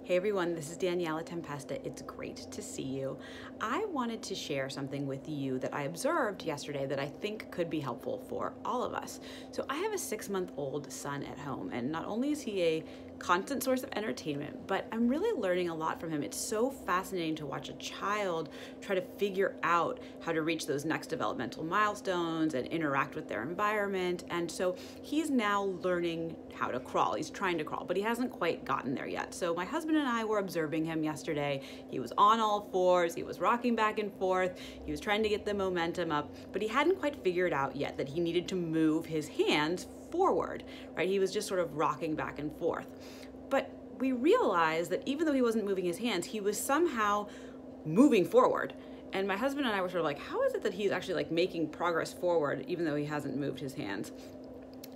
Hey everyone, this is Daniela Tempesta. It's great to see you. I wanted to share something with you that I observed yesterday that I think could be helpful for all of us. So I have a 6-month-old son at home, and not only is he a constant source of entertainment, but I'm really learning a lot from him. It's so fascinating to watch a child try to figure out how to reach those next developmental milestones and interact with their environment. And so he's now learning how to crawl. He's trying to crawl, but he hasn't quite gotten there yet. So my husband and I were observing him yesterday. He was on all fours, he was rocking back and forth, he was trying to get the momentum up, but he hadn't quite figured out yet that he needed to move his hands forward, right? He was just sort of rocking back and forth. But we realized that even though he wasn't moving his hands, he was somehow moving forward. And my husband and I were sort of like, how is it that he's actually like making progress forward even though he hasn't moved his hands?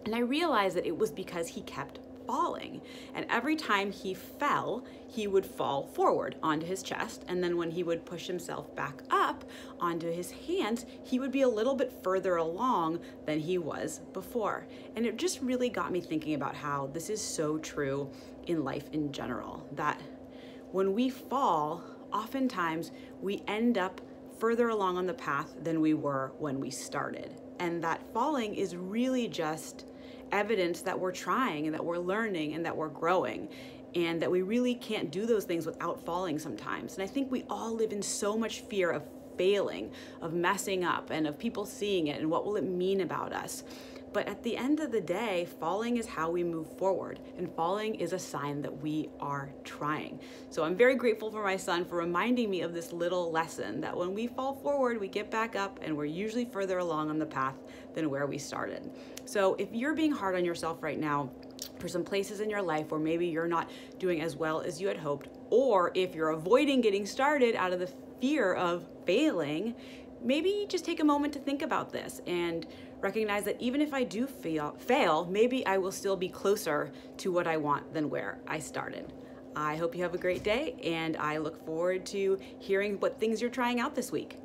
And I realized that it was because he kept falling. And every time he fell, he would fall forward onto his chest. And then when he would push himself back up onto his hands, he would be a little bit further along than he was before. And it just really got me thinking about how this is so true in life in general, that when we fall, oftentimes we end up further along on the path than we were when we started. And that falling is really just evidence that we're trying and that we're learning and that we're growing, and that we really can't do those things without falling sometimes. And I think we all live in so much fear of failing, of messing up, and of people seeing it and what will it mean about us. But at the end of the day, falling is how we move forward, and falling is a sign that we are trying. So I'm very grateful for my son for reminding me of this little lesson, that when we fall forward, we get back up, and we're usually further along on the path than where we started. So if you're being hard on yourself right now for some places in your life where maybe you're not doing as well as you had hoped, or if you're avoiding getting started out of the fear of failing, maybe just take a moment to think about this and recognize that even if I do fail, maybe I will still be closer to what I want than where I started. I hope you have a great day, and I look forward to hearing what things you're trying out this week.